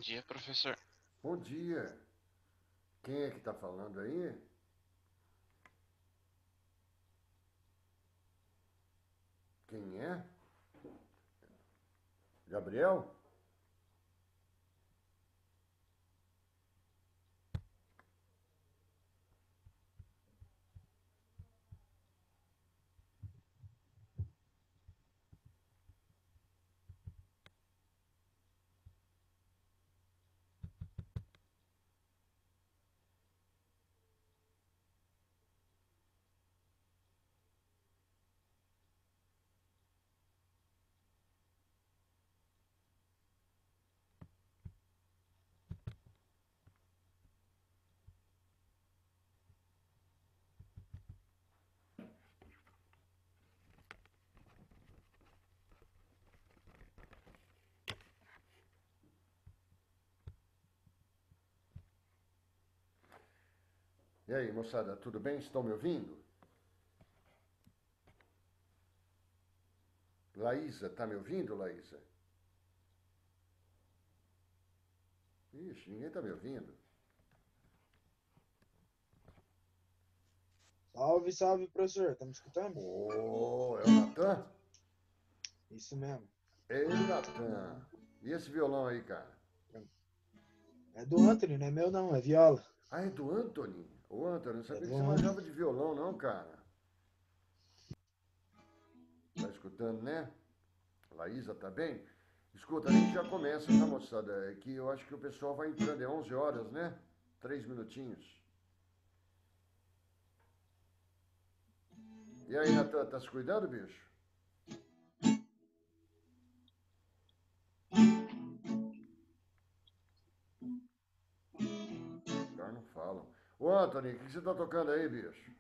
dia, professor. Bom dia. Quem é que está falando aí? Quem é? Gabriel? E aí, moçada, tudo bem? Estão me ouvindo? Laísa, tá me ouvindo, Laísa? Ixi, ninguém tá me ouvindo. Salve, salve, professor. Tá me escutando? Ô, é o Natan? Isso mesmo. Ei, Natan. E esse violão aí, cara? É do Anthony, não é meu não, é viola. Ah, é do Anthony? Ô, Anthony, não É sabia que do você Anthony. manjava de violão, não, cara. Tá escutando, né? Laísa, tá bem? Escuta, a gente já começa, tá, moçada? É que eu acho que o pessoal vai entrando, é 11 horas, né? 3 minutinhos. E aí, Natan, tá se cuidando, bicho? Os caras não falam. Ô, Anthony, o que você tá tocando aí, bicho?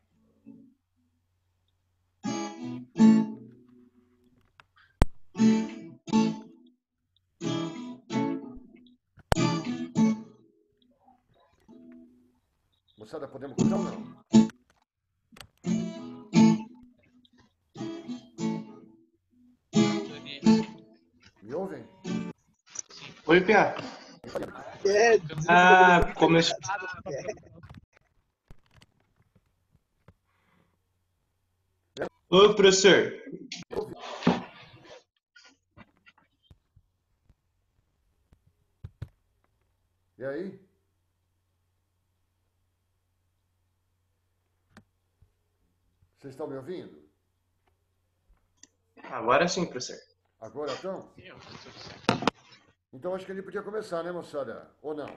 Moçada, podemos começar ou não? Anthony, Me ouvem? Oi, Pia. É, Ah, começou. Ô, professor. Me ouvem? E aí? Vocês estão me ouvindo? Agora sim, professor. Agora estão? eu, tá tudo certo. Então acho que ele podia começar, né, moçada? Ou não?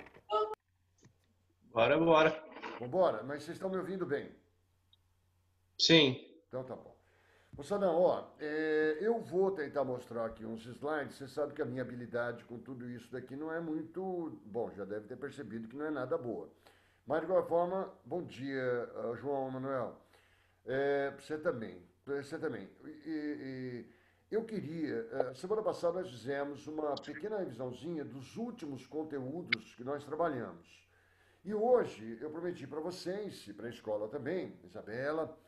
Bora, bora. Vambora? Mas vocês estão me ouvindo bem? Sim. Então tá bom. Moçada, ó, eu vou tentar mostrar aqui uns slides. Você sabe que a minha habilidade com tudo isso daqui não é muito. Bom, já deve ter percebido que não é nada boa. Mas de qualquer forma, bom dia, João Manuel. Você também. Você também. Eu queria. Semana passada nós fizemos uma pequena revisãozinha dos últimos conteúdos que nós trabalhamos. E hoje eu prometi para vocês, e para a escola também, Isabela,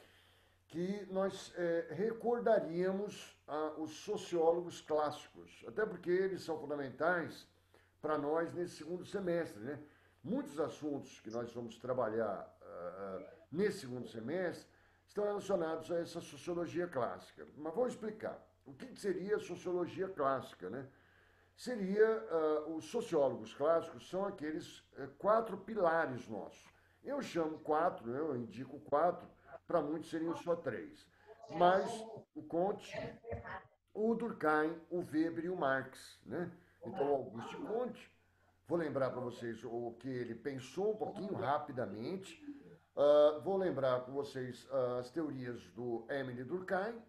que nós recordaríamos os sociólogos clássicos, até porque eles são fundamentais para nós nesse segundo semestre, né? Muitos assuntos que nós vamos trabalhar nesse segundo semestre estão relacionados a essa sociologia clássica. Mas vou explicar. O que seria sociologia clássica, né? Seria, os sociólogos clássicos são aqueles quatro pilares nossos. Eu chamo quatro, né? Eu indico quatro, para muitos seriam só três. Mas o Comte, o Durkheim, o Weber e o Marx, né? Então, Auguste Comte, vou lembrar para vocês o que ele pensou um pouquinho rapidamente. Vou lembrar com vocês as teorias do Emile Durkheim,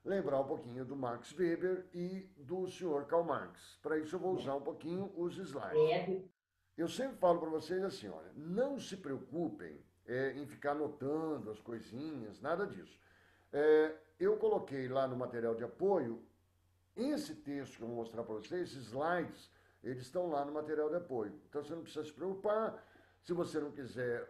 lembrar um pouquinho do Max Weber e do senhor Karl Marx. Para isso eu vou usar um pouquinho os slides. Eu sempre falo para vocês assim, olha, não se preocupem em ficar anotando as coisinhas, nada disso. Eu coloquei lá no material de apoio esse texto que eu vou mostrar para vocês, esses slides, eles estão lá no material de apoio. Então você não precisa se preocupar. Se você não quiser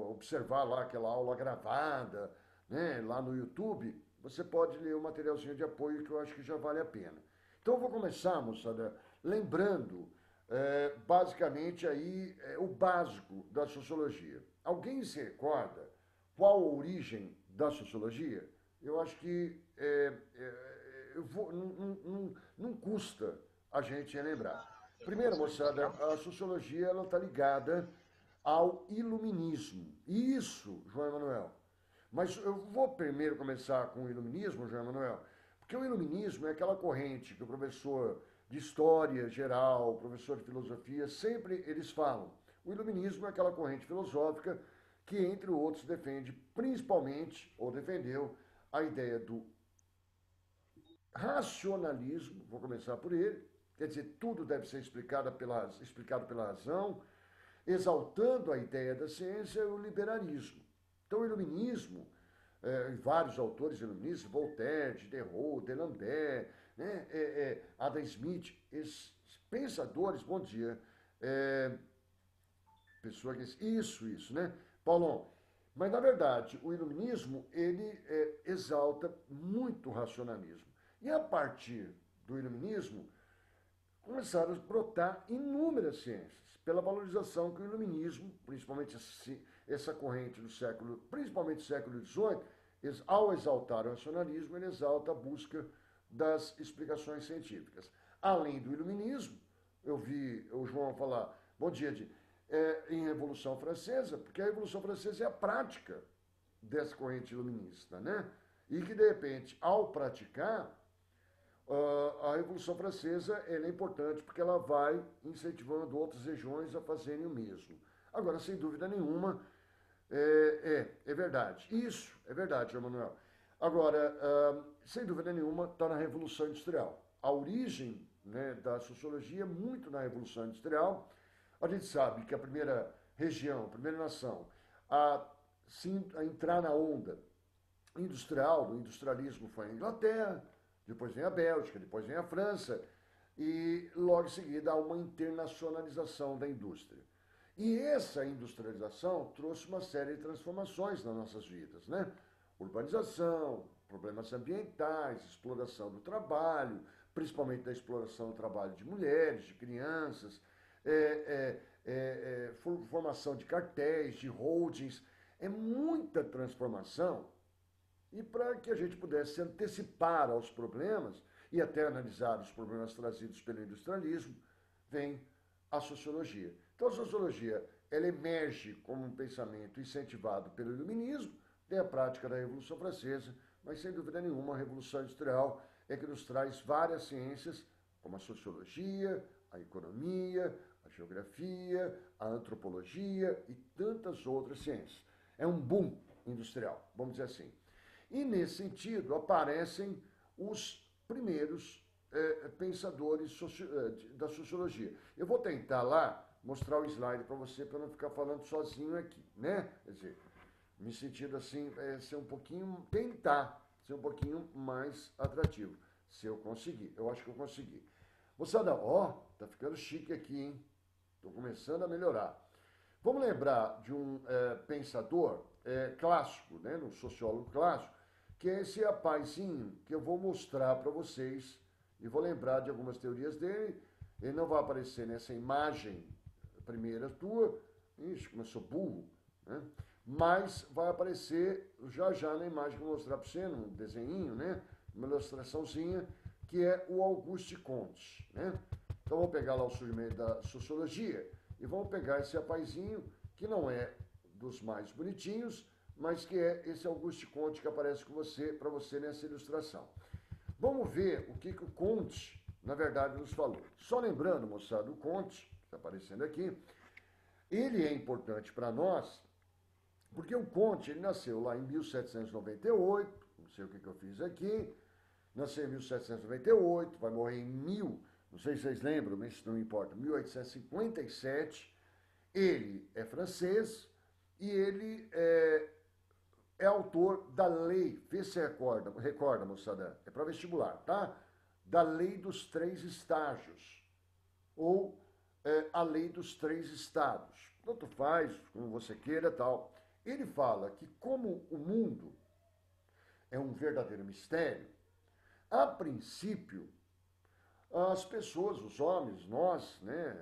observar lá aquela aula gravada, né, lá no YouTube, você pode ler o materialzinho de apoio que eu acho que já vale a pena. Então eu vou começar, moçada, lembrando basicamente aí é o básico da sociologia. Alguém se recorda qual a origem da sociologia? Eu acho que não custa a gente relembrar. Primeiro, moçada, a sociologia ela está ligada ao iluminismo. Isso, João Emanuel. Mas eu vou primeiro começar com o iluminismo, João Emanuel, porque o iluminismo é aquela corrente que o professor de história geral, o professor de filosofia, sempre eles falam. O iluminismo é aquela corrente filosófica que, entre outros, defende principalmente, ou defendeu, a ideia do racionalismo, vou começar por ele, quer dizer, tudo deve ser explicado pela razão, exaltando a ideia da ciência e o liberalismo. Então, o iluminismo, vários autores iluministas, Voltaire, Diderot, D'Alembert, né, Adam Smith, esses pensadores, bom dia, pessoa que isso, né, Paulão? Mas, na verdade, o iluminismo, ele exalta muito o racionalismo. E, a partir do iluminismo, começaram a brotar inúmeras ciências, pela valorização que o iluminismo, principalmente essa corrente do século, principalmente do século XVIII, ao exaltar o racionalismo, ele exalta a busca das explicações científicas. Além do iluminismo, eu vi o João falar, bom dia, em Revolução Francesa, porque a Revolução Francesa é a prática dessa corrente iluminista, né? E que, de repente, ao praticar, a Revolução Francesa ela é importante porque ela vai incentivando outras regiões a fazerem o mesmo. Agora, sem dúvida nenhuma, é verdade. Isso é verdade, João Manuel. Agora, sem dúvida nenhuma, está na Revolução Industrial. A origem, né, da sociologia é muito na Revolução Industrial. A gente sabe que a primeira região, a primeira nação a entrar na onda industrial, do industrialismo, foi a Inglaterra, depois vem a Bélgica, depois vem a França, e logo em seguida há uma internacionalização da indústria. E essa industrialização trouxe uma série de transformações nas nossas vidas, né? Urbanização, problemas ambientais, exploração do trabalho, principalmente da exploração do trabalho de mulheres, de crianças, formação de cartéis, de holdings, é muita transformação. E para que a gente pudesse se antecipar aos problemas e até analisar os problemas trazidos pelo industrialismo, vem a sociologia. Então, a sociologia ela emerge como um pensamento incentivado pelo iluminismo, tem a prática da Revolução Francesa, mas, sem dúvida nenhuma, a Revolução Industrial é que nos traz várias ciências, como a sociologia, a economia, a geografia, a antropologia e tantas outras ciências. É um boom industrial, vamos dizer assim. E, nesse sentido, aparecem os primeiros pensadores da sociologia. Eu vou tentar lá mostrar o slide para você, para não ficar falando sozinho aqui, né? Quer dizer, me sentindo assim, tentar ser um pouquinho mais atrativo. Se eu conseguir, eu acho que eu consegui. Moçada, tá ficando chique aqui, hein? Estou começando a melhorar. Vamos lembrar de um pensador clássico, né? Um sociólogo clássico, que é esse rapazinho que eu vou mostrar para vocês e vou lembrar de algumas teorias dele. Ele não vai aparecer nessa imagem primeira tua, ixi, como eu sou burro, né? Mas vai aparecer já na imagem que eu vou mostrar para você, num desenhinho, né? Uma ilustraçãozinha, que é o Auguste Comte, né? Então vamos pegar lá o surgimento da sociologia e vamos pegar esse rapazinho, que não é dos mais bonitinhos, mas que é esse Auguste Comte que aparece para você nessa ilustração. Vamos ver o que o Comte, na verdade, nos falou. Só lembrando, moçada, o Comte, está aparecendo aqui, ele é importante para nós, porque o Comte, ele nasceu lá em 1798, não sei o que eu fiz aqui, nasceu em 1798, vai morrer em não sei se vocês lembram, mas isso não importa, 1857, ele é francês e ele é autor da lei, vê se recorda, moçada, é para vestibular, tá? Da lei dos 3 estágios, ou a lei dos 3 estados. Tanto faz, como você queira, tal. Ele fala que como o mundo é um verdadeiro mistério, a princípio, as pessoas, os homens, nós, né,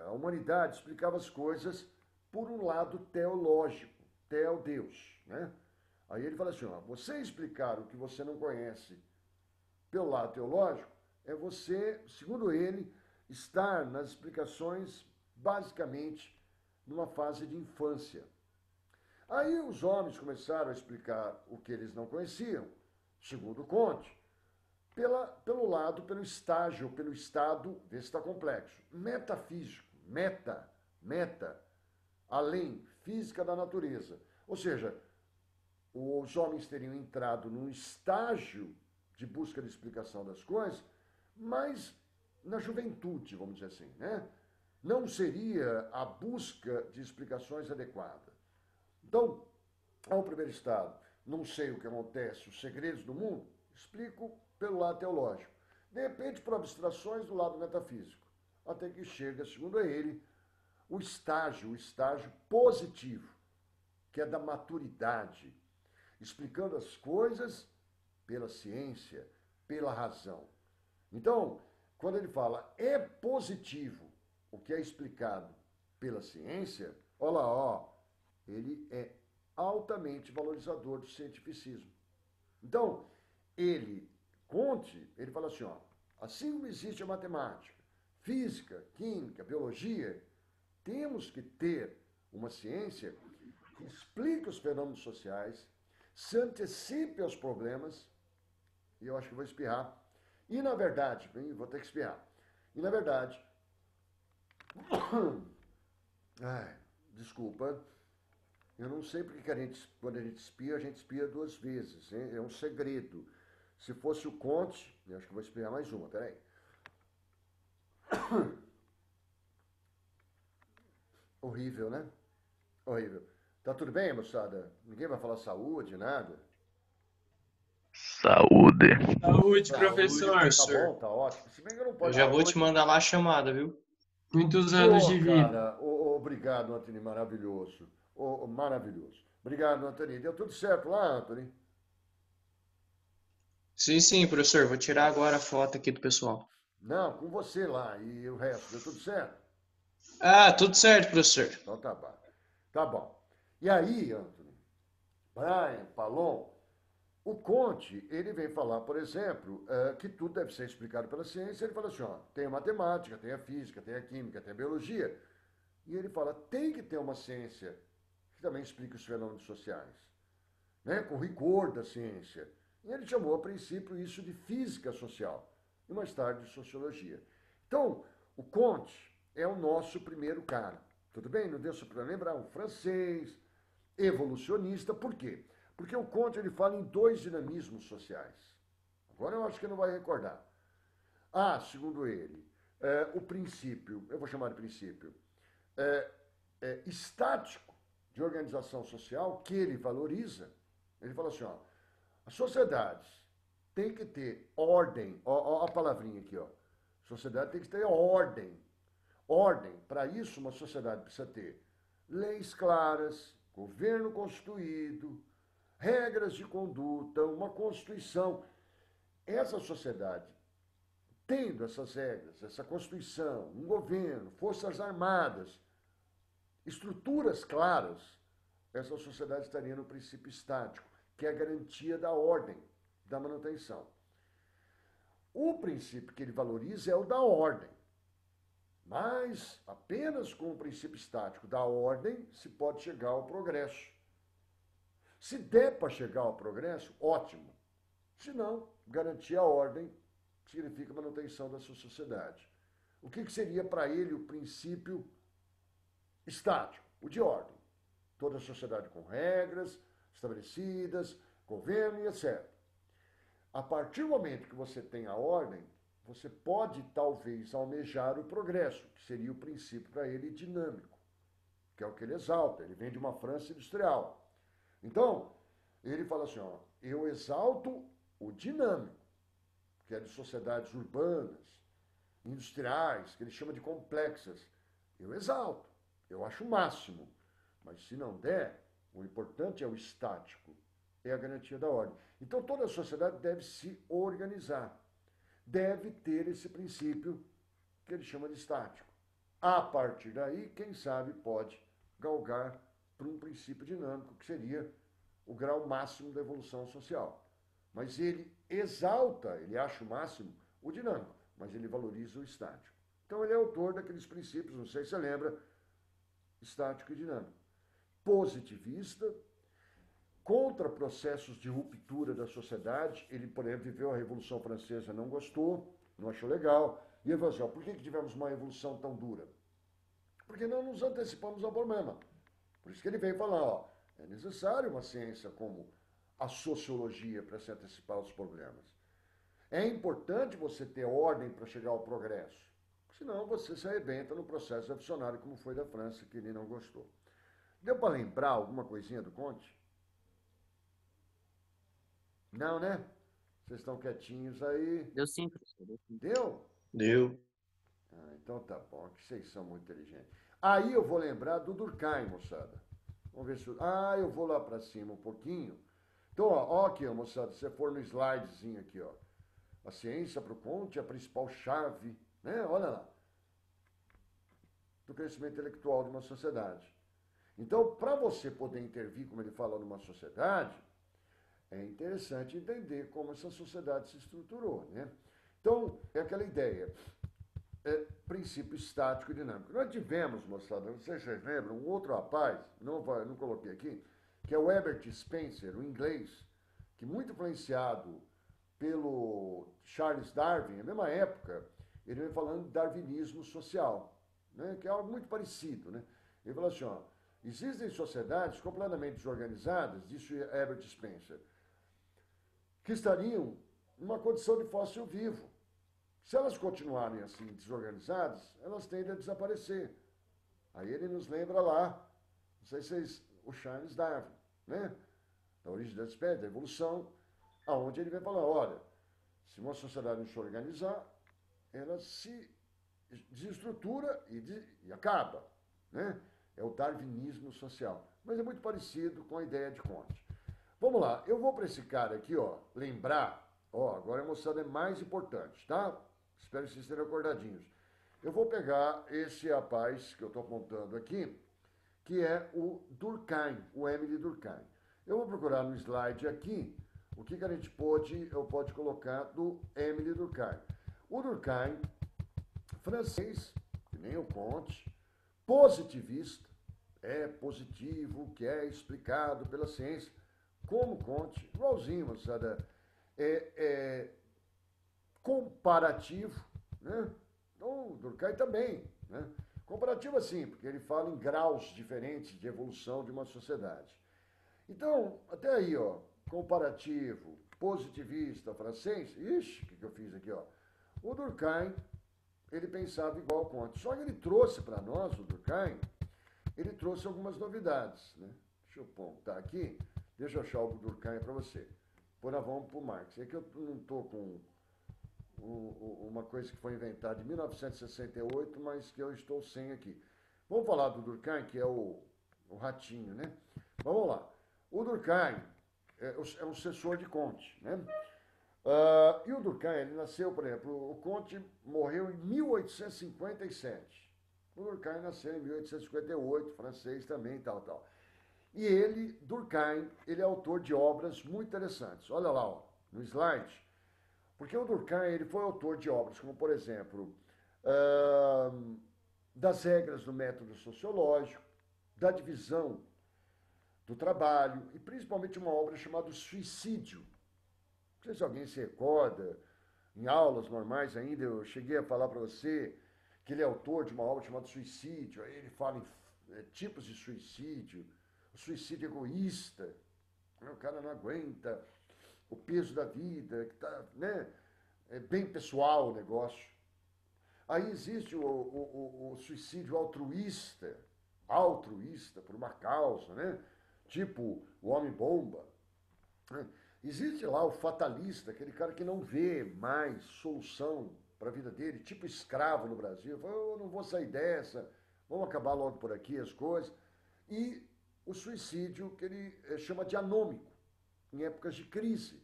a humanidade explicava as coisas por um lado teológico, teo-Deus, né? Aí ele fala assim, ó, você explicar o que você não conhece pelo lado teológico é você, segundo ele, estar nas explicações basicamente numa fase de infância. Aí os homens começaram a explicar o que eles não conheciam, segundo Conte, pelo lado, pelo estágio, pelo estado, vê se está complexo, metafísico, meta, além, física da natureza. Ou seja, os homens teriam entrado num estágio de busca de explicação das coisas, mas na juventude, vamos dizer assim, né? Não seria a busca de explicações adequada. Então, ao primeiro estado, não sei o que acontece, os segredos do mundo, explico pelo lado teológico. De repente, por abstrações do lado metafísico. Até que chega, segundo ele, o estágio positivo, que é da maturidade, explicando as coisas pela ciência, pela razão. Então, quando ele fala é positivo o que é explicado pela ciência, olha lá, ó, ele é altamente valorizador do cientificismo. Então, Conte, ele fala assim, ó, assim como existe a matemática, física, química, biologia, temos que ter uma ciência que explique os fenômenos sociais, se antecipe aos problemas, e eu acho que vou espirrar, e na verdade, vou ter que espirrar, e na verdade, desculpa, eu não sei porque quando a gente espia duas vezes, hein? É um segredo. Se fosse o Conte, eu acho que vou espirrar mais uma, peraí. Horrível, né? Horrível. Tá tudo bem, moçada? Ninguém vai falar saúde, nada? Saúde. Saúde, Tá professor. bom, tá ótimo. Se bem que eu não Eu posso já vou te mandar lá a chamada, viu? Muitos anos de vida. Cara, obrigado, Antônio, maravilhoso. Maravilhoso. Obrigado, Antônio. Deu tudo certo lá, Antônio? Sim, professor. Vou tirar agora a foto aqui do pessoal. Não, com você lá e o resto, deu tudo certo? Ah, tudo certo, professor. Então tá bom. Tá bom. E aí, Antônio, Brian, Palom, o Conte, ele vem falar, por exemplo, que tudo deve ser explicado pela ciência. Ele fala assim, ó, tem a matemática, tem a física, tem a química, tem a biologia. E ele fala, tem que ter uma ciência que também explique os fenômenos sociais, né, com rigor da ciência. E ele chamou, a princípio, isso de física social, e mais tarde de sociologia. Então, o Conte é o nosso primeiro cara. Tudo bem? Não deu para lembrar, um francês, evolucionista. Por quê? Porque o Conte ele fala em dois dinamismos sociais. Agora eu acho que não vai recordar. Segundo ele, o princípio, eu vou chamar de princípio, estático de organização social que ele valoriza. Ele fala assim, ó, as sociedades têm que ter ordem, ó a palavrinha aqui, ó. Sociedade tem que ter ordem. Ordem, para isso uma sociedade precisa ter leis claras, governo constituído, regras de conduta, uma constituição. Essa sociedade, tendo essas regras, essa constituição, um governo, forças armadas, estruturas claras, essa sociedade estaria no princípio estático, que é a garantia da ordem, da manutenção. O princípio que ele valoriza é o da ordem. Mas apenas com o princípio estático da ordem se pode chegar ao progresso. Se der para chegar ao progresso, ótimo. Se não, garantir a ordem significa manutenção da sua sociedade. O que seria para ele o princípio estático? O de ordem. Toda a sociedade com regras estabelecidas, governo e etc. A partir do momento que você tem a ordem, você pode talvez almejar o progresso, que seria o princípio para ele dinâmico, que é o que ele exalta. Ele vem de uma França industrial. Então, ele fala assim, ó, eu exalto o dinâmico, que é de sociedades urbanas, industriais, que ele chama de complexas. Eu exalto, eu acho o máximo. Mas se não der, o importante é o estático, é a garantia da ordem. Então toda a sociedade deve se organizar. deve ter esse princípio que ele chama de estático. A partir daí, quem sabe pode galgar para um princípio dinâmico, que seria o grau máximo da evolução social. Mas ele exalta, ele acha o máximo o dinâmico, mas ele valoriza o estático. Então ele é autor daqueles princípios, não sei se você lembra, estático e dinâmico. Positivista, contra processos de ruptura da sociedade. Ele, por exemplo, viveu a Revolução Francesa, não gostou, não achou legal. E ele falou assim, por que tivemos uma evolução tão dura? Porque não nos antecipamos ao problema. Por isso que ele veio falar, é necessário uma ciência como a sociologia para se antecipar aos problemas. É importante você ter ordem para chegar ao progresso. Senão você se arrebenta no processo revolucionário, como foi da França, que ele não gostou. Deu para lembrar alguma coisinha do Comte? Não, né? Vocês estão quietinhos aí. Deu sim, professor. Deu sim. Deu? Deu. Então tá bom, que vocês são muito inteligentes. Aí eu vou lembrar do Durkheim, moçada. Vamos ver se... eu vou lá para cima um pouquinho. Então, ó aqui, ó, moçada, se você for no slidezinho aqui, ó. A ciência para o Comte é a principal chave, né? Olha lá. Do crescimento intelectual de uma sociedade. Então, para você poder intervir, como ele fala, numa sociedade, é interessante entender como essa sociedade se estruturou, né? Então, é aquela ideia, princípio estático e dinâmico. Nós tivemos, moçada, não sei se vocês lembram, um outro rapaz, não coloquei aqui, que é o Herbert Spencer, o inglês, que muito influenciado pelo Charles Darwin, na mesma época, ele vem falando de darwinismo social, né? Que é algo muito parecido, né? Ele falou assim, ó, existem sociedades completamente desorganizadas, disse Herbert Spencer, que estariam numa condição de fóssil vivo. Se elas continuarem assim desorganizadas, elas tendem a desaparecer. Aí ele nos lembra lá, não sei se vocês, o Charles Darwin, né? Da origem das espécies, da evolução, aonde ele vem falar, olha, se uma sociedade não se organizar, ela se desestrutura e acaba, né? É o darwinismo social. Mas é muito parecido com a ideia de Comte. Vamos lá, eu vou para esse cara aqui, ó, lembrar, ó, agora a moçada é mais importante, tá? Espero que vocês estejam acordadinhos. Eu vou pegar esse rapaz que eu estou apontando aqui, que é o Durkheim, o Émile Durkheim. Eu vou procurar no slide aqui o que a gente pode colocar do Émile Durkheim. O Durkheim, francês, que nem o Comte, positivista, é positivo, que é explicado pela ciência, como Comte, igualzinho, moçada, comparativo, né? Então, o Durkheim também, né? Comparativo assim, porque ele fala em graus diferentes de evolução de uma sociedade. Então, até aí, ó, comparativo, positivista, francês, ixi, o que eu fiz aqui, ó? O Durkheim, ele pensava igual ao Comte, só que ele trouxe para nós, o Durkheim, ele trouxe algumas novidades, né? Deixa eu apontar aqui, deixa eu achar o Durkheim para você. Depois nós vamos para o Marx. É que eu não estou com uma coisa que foi inventada em 1968, mas que eu estou sem aqui. Vamos falar do Durkheim, que é o ratinho, né? Vamos lá. O Durkheim é um sucessor de Comte, né? E o Durkheim, ele nasceu, por exemplo, o Comte morreu em 1857. O Durkheim nasceu em 1858, francês também, tal. E ele, Durkheim, ele é autor de obras muito interessantes. Olha lá, ó, no slide. Porque o Durkheim, ele foi autor de obras como, por exemplo, das regras do método sociológico, da divisão do trabalho, e principalmente uma obra chamada Suicídio. Não sei se alguém se recorda, em aulas normais ainda, eu cheguei a falar para você que ele é autor de uma obra chamada Suicídio, aí ele fala em tipos de suicídio, o suicídio egoísta, né? O cara não aguenta o peso da vida, que tá, né? É bem pessoal o negócio. Aí existe o suicídio altruísta por uma causa, né? Tipo o homem-bomba, né? Existe lá o fatalista, aquele cara que não vê mais solução para a vida dele, tipo escravo no Brasil. Fala, eu não vou sair dessa, vamos acabar logo por aqui as coisas. E o suicídio que ele chama de anômico, em épocas de crise.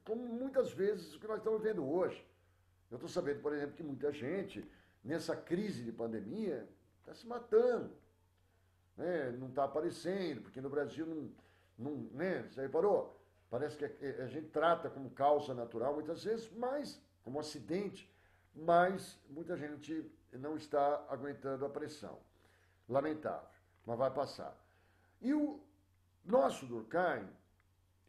como muitas vezes o que nós estamos vendo hoje. Eu estou sabendo, por exemplo, que muita gente, nessa crise de pandemia, está se matando, né? Não está aparecendo, porque no Brasil né? Você reparou? Parece que a gente trata como causa natural muitas vezes, mas como acidente, mas muita gente não está aguentando a pressão. Lamentável, mas vai passar. E o nosso Durkheim,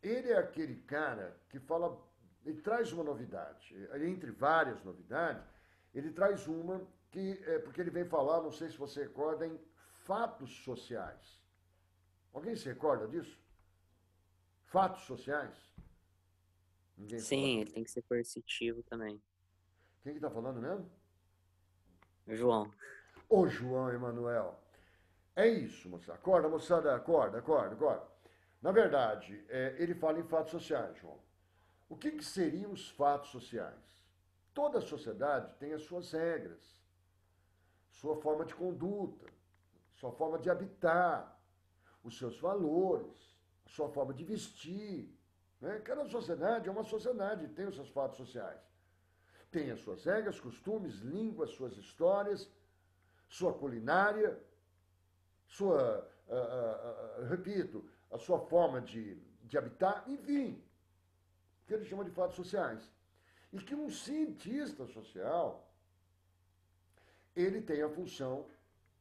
ele é aquele cara que fala, ele traz uma novidade. Entre várias novidades, ele traz uma que, porque ele vem falar, não sei se você recorda, em fatos sociais. Alguém se recorda disso? Fatos sociais? Ninguém Sim, fala. ele tem que ser coercitivo também. Quem que tá falando mesmo? O João. Ô João Emanuel. É isso, moçada. Acorda, moçada, acorda, acorda, acorda. Na verdade, ele fala em fatos sociais, João. O que seriam os fatos sociais? Toda sociedade tem as suas regras, sua forma de conduta, sua forma de habitar, os seus valores, a sua forma de vestir. Né? Cada sociedade é uma sociedade, tem os seus fatos sociais. Tem as suas regras, costumes, línguas, suas histórias, sua culinária, sua, repito, a sua forma de habitar, enfim, que ele chama de fatos sociais. E que um cientista social, ele tem a função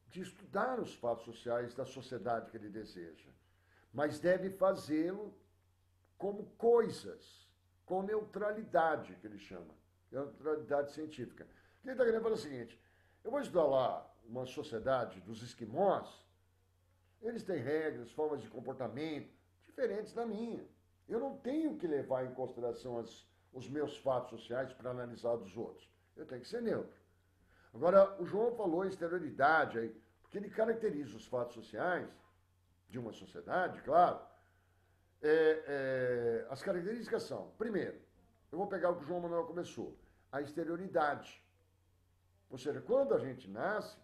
de estudar os fatos sociais da sociedade que ele deseja, mas deve fazê-lo como coisas, com neutralidade, que ele chama, neutralidade científica. Ele está querendo falar o seguinte, eu vou estudar lá uma sociedade dos esquimós, eles têm regras, formas de comportamento diferentes da minha. Eu não tenho que levar em consideração os meus fatos sociais para analisar dos outros. Eu tenho que ser neutro. Agora, o João falou em exterioridade aí, porque ele caracteriza os fatos sociais de uma sociedade, claro. As características são, primeiro, eu vou pegar o que o João Manuel começou, a exterioridade. Ou seja, quando a gente nasce,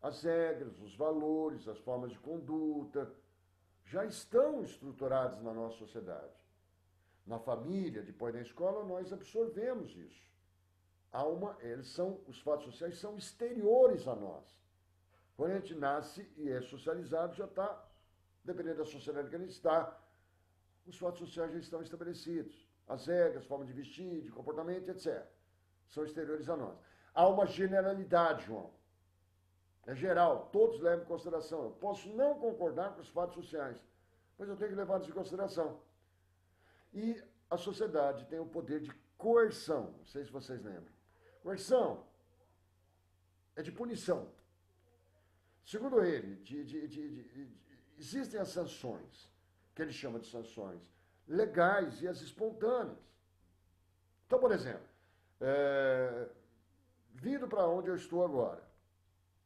as regras, os valores, as formas de conduta já estão estruturadas na nossa sociedade. Na família, depois na escola, nós absorvemos isso. Os fatos sociais são exteriores a nós. Quando a gente nasce e é socializado, já está, dependendo da sociedade que a gente está, os fatos sociais já estão estabelecidos. As regras, forma de vestir, de comportamento, etc. São exteriores a nós. Há uma generalidade, João. É geral, todos levam em consideração. Eu posso não concordar com os fatos sociais, mas eu tenho que levá-los em consideração. E a sociedade tem o poder de coerção. Não sei se vocês lembram. Coerção é de punição. Segundo ele, existem as sanções, que ele chama de sanções legais e as espontâneas. Então, por exemplo, vindo para onde eu estou agora,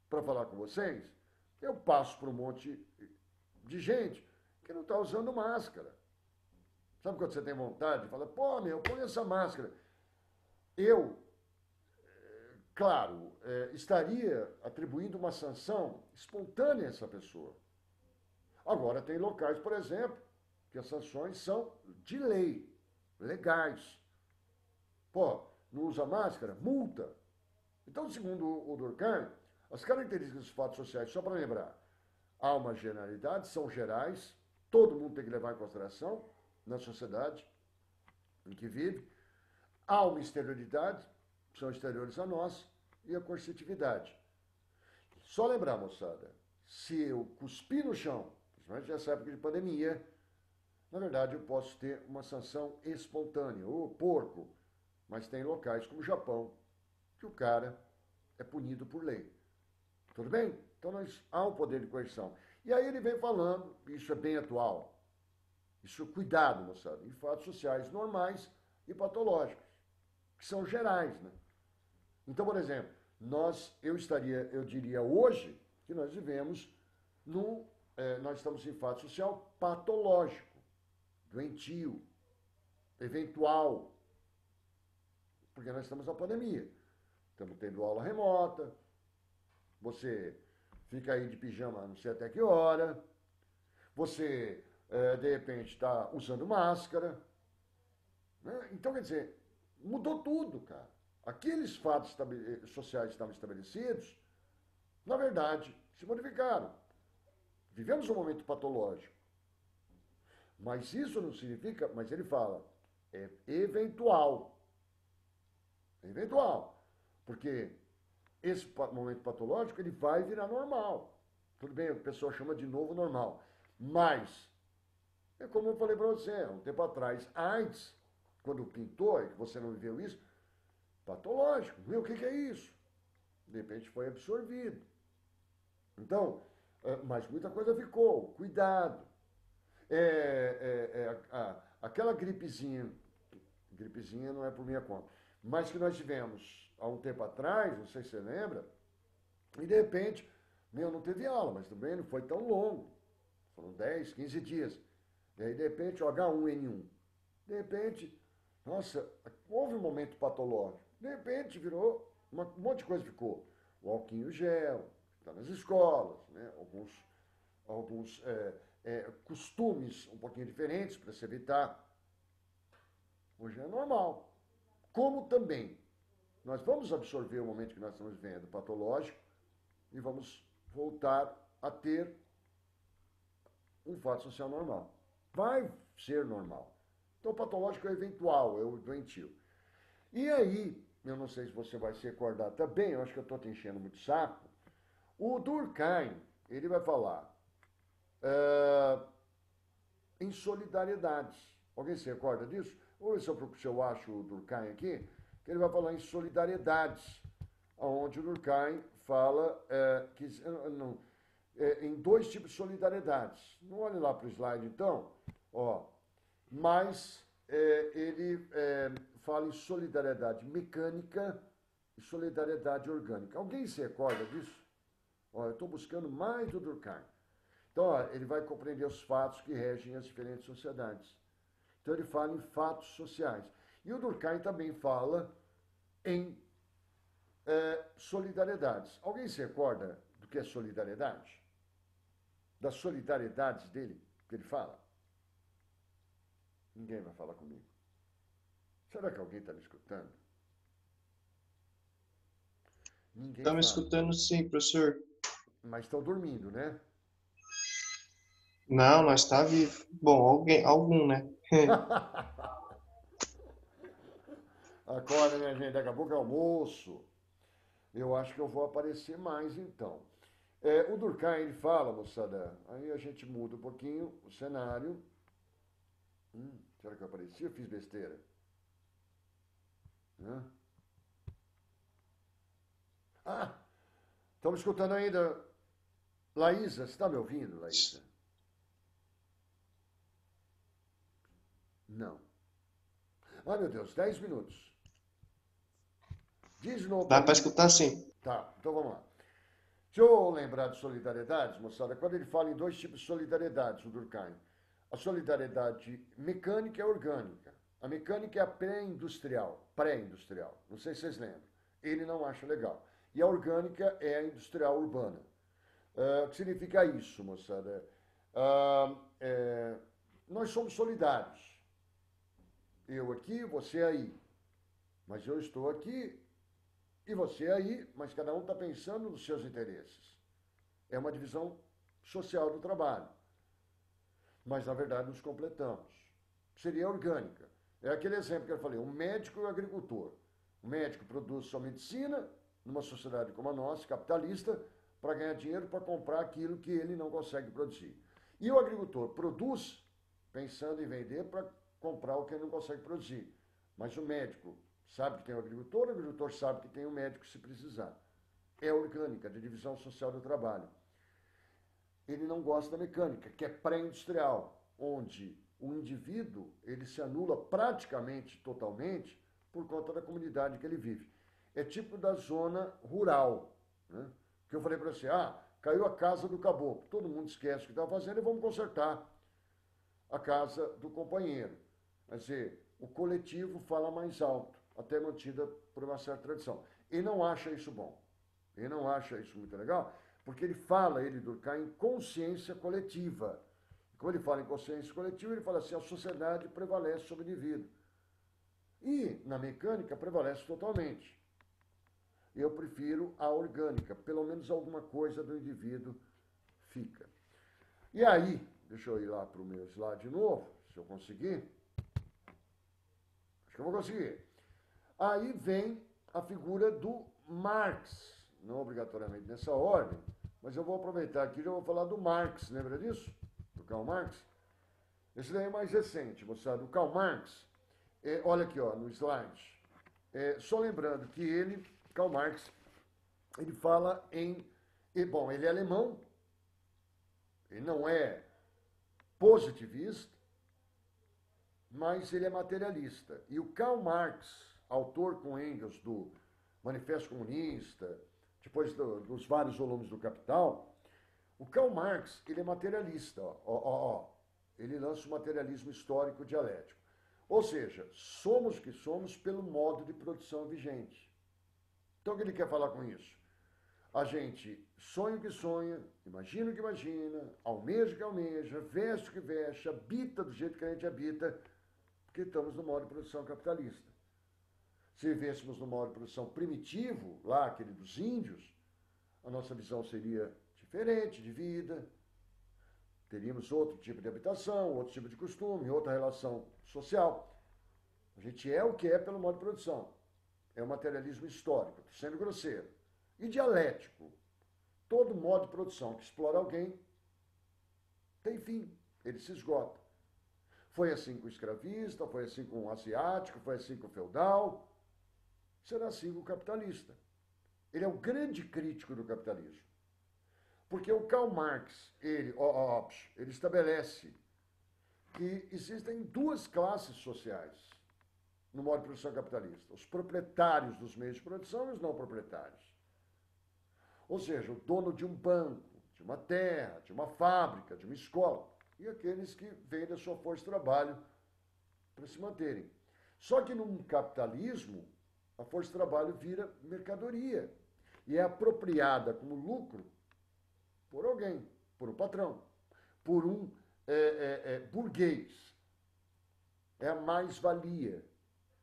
para falar com vocês, eu passo por um monte de gente que não está usando máscara. Sabe quando você tem vontade de falar, pô, meu, põe essa máscara. Eu, claro, estaria atribuindo uma sanção espontânea a essa pessoa. Agora, tem locais, por exemplo, que as sanções são de lei, legais. Pô, não usa máscara? Multa. Então, segundo o Durkheim, as características dos fatos sociais, só para lembrar, há uma generalidade, são gerais, todo mundo tem que levar em consideração na sociedade em que vive. Há uma exterioridade, são exteriores a nós, e a coercitividade. Só lembrar, moçada, se eu cuspir no chão, principalmente nessa época de pandemia, na verdade eu posso ter uma sanção espontânea, ou porco, mas tem locais como o Japão, que o cara é punido por lei. Tudo bem? Então há um poder de coerção. E aí ele vem falando, isso é bem atual, isso, cuidado, moçada, em fatos sociais normais e patológicos, que são gerais, né? Então, por exemplo, eu diria hoje que nós vivemos nós estamos em fato social patológico, doentio, eventual, porque nós estamos na pandemia. Estamos tendo aula remota, você fica aí de pijama não sei até que hora, você, de repente, está usando máscara, Né? Então, quer dizer, mudou tudo, cara. Aqueles fatos sociais que estavam estabelecidos, na verdade, se modificaram. Vivemos um momento patológico. Mas isso não significa, mas ele fala, é eventual. É eventual. Porque esse momento patológico, ele vai virar normal. Tudo bem, a pessoa chama de novo normal. Mas, é como eu falei para você, um tempo atrás, AIDS, quando pintou, e você não viveu isso, patológico. Meu, o que é isso? De repente foi absorvido. Então, mas muita coisa ficou. Cuidado. Aquela gripezinha não é por minha conta, mas que nós tivemos há um tempo atrás, não sei se você lembra, e de repente, não teve aula, mas também não foi tão longo. Foram 10, 15 dias. E aí, de repente, o H1N1. De repente, nossa, houve um momento patológico. De repente, virou, um monte de coisa ficou. O álcool gel, está nas escolas, né? Alguns costumes um pouquinho diferentes para se evitar. Hoje é normal. Como também nós vamos absorver o momento que nós estamos vivendo patológico e vamos voltar a ter um fato social normal. Vai ser normal. Então, o patológico é eventual, é o doentio. E aí, eu não sei se você vai se recordar também, eu acho que eu estou te enchendo muito saco, o Durkheim, ele vai falar em solidariedade. Alguém se recorda disso? Ou se eu acho o Durkheim aqui, que ele vai falar em solidariedade, onde o Durkheim fala em dois tipos de solidariedade. Não olhe lá para o slide, então, mas ele fala em solidariedade mecânica e solidariedade orgânica. Alguém se recorda disso? Eu estou buscando mais do Durkheim. Então, ele vai compreender os fatos que regem as diferentes sociedades. Então, ele fala em fatos sociais. E o Durkheim também fala em solidariedades. Alguém se recorda do que é solidariedade? Das solidariedades dele, que ele fala? Ninguém vai falar comigo. Será que alguém está me escutando? Ninguém Tá me fala. escutando sim, professor. Mas estão dormindo, né? Não, nós tá vivo. Bom, algum, né? Acorda, minha gente, daqui a pouco é almoço. Eu acho que eu vou aparecer mais, então. O Durkheim, ele fala, moçada, aí a gente muda um pouquinho o cenário. Será que eu apareci? Eu fiz besteira. Estão me escutando ainda? Laísa, você está me ouvindo, Laísa? Não. Ai, meu Deus, 10 minutos. Diz de novo. Dá para escutar sim. Tá, então vamos lá. Deixa eu lembrar de solidariedades, moçada, quando ele fala em dois tipos de solidariedades, o Durkheim. A solidariedade mecânica e orgânica. A mecânica é a pré-industrial. Não sei se vocês lembram. Ele não acha legal. E a orgânica é a industrial urbana. O que significa isso, moçada? Nós somos solidários. Eu aqui, você aí. Mas eu estou aqui e você aí, mas cada um está pensando nos seus interesses. É uma divisão social do trabalho. Mas, na verdade, nos completamos. Seria orgânica. É aquele exemplo que eu falei, um médico e um agricultor. O médico produz sua medicina numa sociedade como a nossa, capitalista, para ganhar dinheiro para comprar aquilo que ele não consegue produzir. E o agricultor produz pensando em vender para comprar o que ele não consegue produzir. Mas o médico sabe que tem o agricultor sabe que tem o médico se precisar. É orgânica, de divisão social do trabalho. Ele não gosta da mecânica, que é pré-industrial, onde o indivíduo ele se anula praticamente totalmente por conta da comunidade que ele vive. É tipo da zona rural, né? Que eu falei para você, caiu a casa do caboclo, todo mundo esquece o que estava fazendo e vamos consertar a casa do companheiro. Quer dizer, o coletivo fala mais alto, até mantida por uma certa tradição. Ele não acha isso bom, ele não acha isso muito legal, porque ele fala, Durkheim, em consciência coletiva. Quando ele fala em consciência coletiva, ele fala assim, a sociedade prevalece sobre o indivíduo. E na mecânica prevalece totalmente. Eu prefiro a orgânica, pelo menos alguma coisa do indivíduo fica. E aí, deixa eu ir lá para o meu slide de novo, se eu conseguir. Acho que eu vou conseguir. Aí vem a figura do Marx, não obrigatoriamente nessa ordem, mas eu vou aproveitar aqui e já vou falar do Marx, lembra disso? Do Karl Marx? Esse daí é mais recente, moçada. O Karl Marx, olha aqui ó, no slide, só lembrando que Karl Marx, ele fala bom, ele é alemão, ele não é positivista, mas ele é materialista. E o Karl Marx, autor com Engels do Manifesto Comunista, depois dos vários volumes do Capital, o Karl Marx, ele é materialista, ele lança o materialismo histórico dialético. Ou seja, somos o que somos pelo modo de produção vigente. Então, o que ele quer falar com isso? A gente sonha o que sonha, imagina o que imagina, almeja o que almeja, veste o que veste, habita do jeito que a gente habita, porque estamos no modo de produção capitalista. Se vivêssemos no modo de produção primitivo, lá aquele dos índios, a nossa visão seria diferente de vida, teríamos outro tipo de habitação, outro tipo de costume, outra relação social. A gente é o que é pelo modo de produção. É o materialismo histórico, sendo grosseiro. E dialético. Todo modo de produção que explora alguém tem fim, ele se esgota. Foi assim com o escravista, foi assim com o asiático, foi assim com o feudal, será assim com o capitalista. Ele é o grande crítico do capitalismo. Porque o Karl Marx, ele estabelece que existem duas classes sociais no modo de produção capitalista. Os proprietários dos meios de produção e os não proprietários. Ou seja, o dono de um banco, de uma terra, de uma fábrica, de uma escola. E aqueles que vendem a sua força de trabalho para se manterem. Só que num capitalismo, a força de trabalho vira mercadoria. E é apropriada como lucro por alguém, por um patrão, por um burguês. É a mais-valia.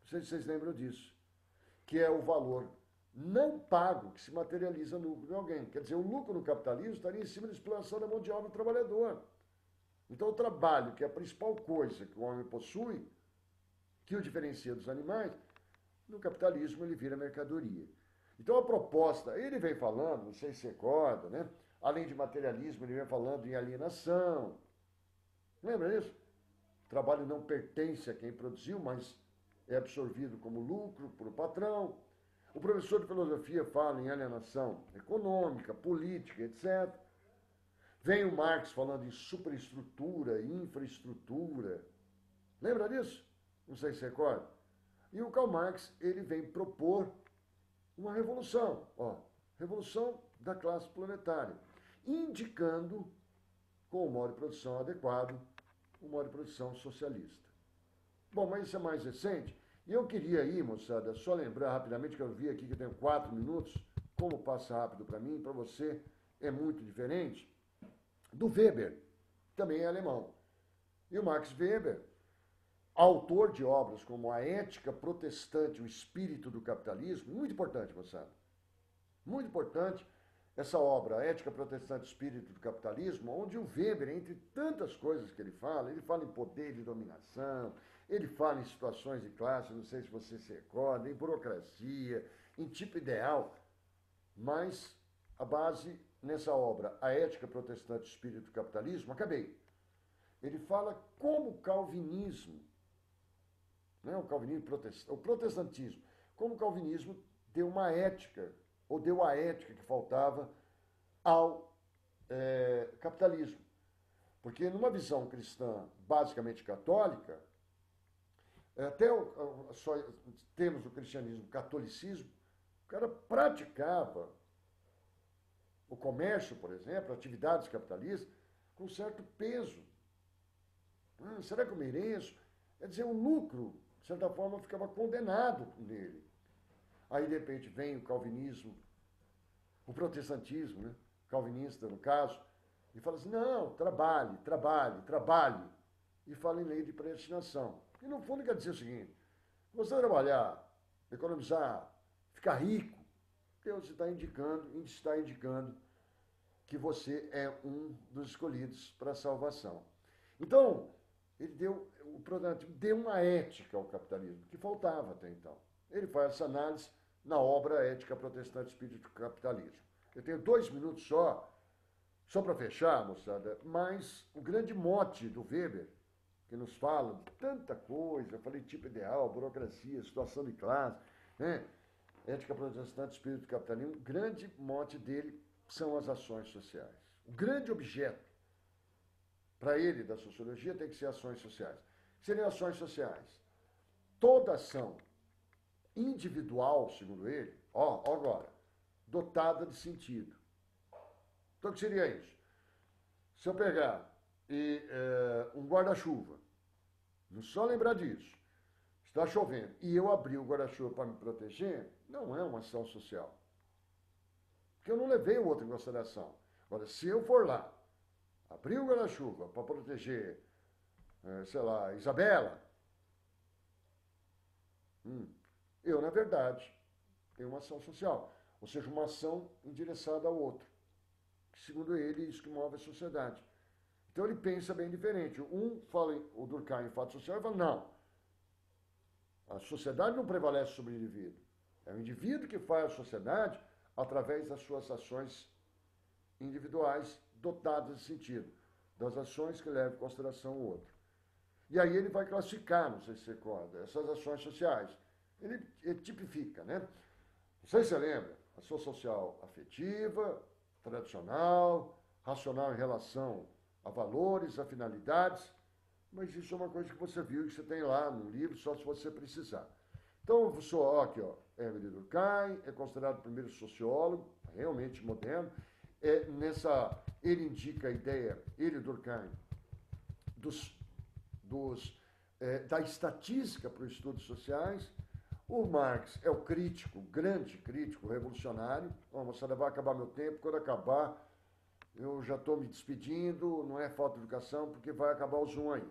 Não sei se vocês lembram disso. Que é o valor não pago que se materializa no lucro de alguém. Quer dizer, o lucro no capitalismo estaria em cima da exploração da mão de obra do trabalhador. Então, o trabalho, que é a principal coisa que o homem possui, que o diferencia dos animais, no capitalismo ele vira mercadoria. Então, a proposta, ele vem falando, não sei se você recorda, né? Além de materialismo, ele vem falando em alienação. Lembra disso? O trabalho não pertence a quem produziu, mas é absorvido como lucro por o patrão. O professor de filosofia fala em alienação econômica, política, etc. Vem o Marx falando em superestrutura, infraestrutura. Lembra disso? Não sei se você recorda. E o Karl Marx, ele vem propor uma revolução, revolução da classe proletária, indicando, com o modo de produção adequado, o modo de produção socialista. Bom, mas isso é mais recente. E eu queria aí, moçada, só lembrar rapidamente, que eu vi aqui que eu tenho 4 minutos, como passa rápido para mim, para você é muito diferente, do Weber, também é alemão. E o Max Weber, autor de obras como A Ética Protestante, o Espírito do Capitalismo, muito importante, moçada, muito importante, essa obra, A Ética Protestante, o Espírito do Capitalismo, onde o Weber, entre tantas coisas que ele fala em poder de dominação, ele fala em situações de classe, não sei se você se recorda, em burocracia, em tipo ideal, mas a base nessa obra, A Ética Protestante, o Espírito do Capitalismo, acabei. Ele fala como o calvinismo, né, o protestantismo, como o calvinismo deu uma ética, ou deu a ética que faltava ao capitalismo. Porque numa visão cristã basicamente católica, até só temos o cristianismo, o catolicismo, o cara praticava o comércio, por exemplo, atividades capitalistas, com certo peso. Será que eu mereço? Quer dizer, o lucro, de certa forma, ficava condenado nele. Aí, de repente, vem o calvinismo, o protestantismo, né? Calvinista, no caso, e fala assim, não, trabalhe, trabalhe, trabalhe. E fala em lei de predestinação. E, no fundo, quer dizer o seguinte, Você trabalhar, economizar, ficar rico, Deus está indicando que você é um dos escolhidos para a salvação. Então, o protestantismo deu uma ética ao capitalismo, que faltava até então. Ele faz essa análise na obra Ética Protestante Espírito do Capitalismo. Eu tenho 2 minutos só para fechar, moçada, mas o grande mote do Weber, que nos fala de tanta coisa, eu falei tipo ideal, burocracia, situação de classe, né? Ética Protestante Espírito do Capitalismo, o grande mote dele são as ações sociais. O grande objeto para ele da sociologia tem que ser ações sociais. Seriam ações sociais. Toda ação individual, segundo ele, agora, dotada de sentido. Então, o que seria isso? Se eu pegar um guarda-chuva, não só lembrar disso, está chovendo, e eu abrir o guarda-chuva para me proteger, não é uma ação social. Porque eu não levei o outro em consideração. Agora, se eu for lá, abrir o guarda-chuva para proteger, sei lá, Isabela, eu, na verdade, tenho uma ação social. Ou seja, uma ação endereçada ao outro. Segundo ele, isso que move a sociedade. Então ele pensa bem diferente. O Durkheim em fato social, e fala, não, a sociedade não prevalece sobre o indivíduo. É o indivíduo que faz a sociedade através das suas ações individuais dotadas de sentido, das ações que levam em consideração o outro. E aí ele vai classificar, não sei se você recorda, essas ações sociais. Ele tipifica, né? Não sei se você lembra, ação social afetiva, tradicional, racional em relação a valores, a finalidades, mas isso é uma coisa que você viu e que você tem lá no livro, só se você precisar. Então, eu sou aqui, Emile Durkheim, é considerado o primeiro sociólogo, realmente moderno. Ele indica a ideia, Durkheim, da estatística para os estudos sociais. O Marx é o crítico, grande crítico, revolucionário. Moçada, vai acabar meu tempo, quando acabar, eu já estou me despedindo, não é falta de educação, porque vai acabar o Zoom aí.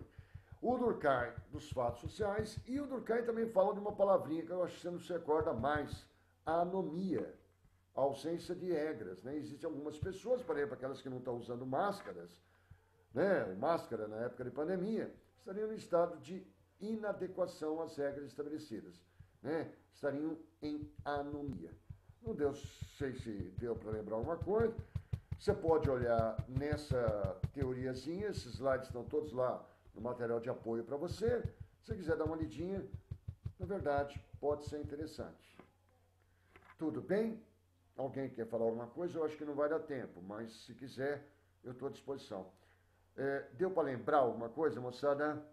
O Durkheim dos fatos sociais, e o Durkheim também fala de uma palavrinha que eu acho que você não se recorda mais, a anomia, a ausência de regras. Né? Existem algumas pessoas, por exemplo, aquelas que não estão usando máscaras, né? Máscara na época de pandemia, estariam em estado de inadequação às regras estabelecidas. Né? Estariam em anomia. Não sei se deu para lembrar alguma coisa. Você pode olhar nessa teoriazinha, esses slides estão todos lá no material de apoio para você. Se você quiser dar uma lidinha, na verdade, pode ser interessante. Tudo bem? Alguém quer falar alguma coisa? Eu acho que não vai dar tempo, mas se quiser, eu estou à disposição. Deu para lembrar alguma coisa, moçada?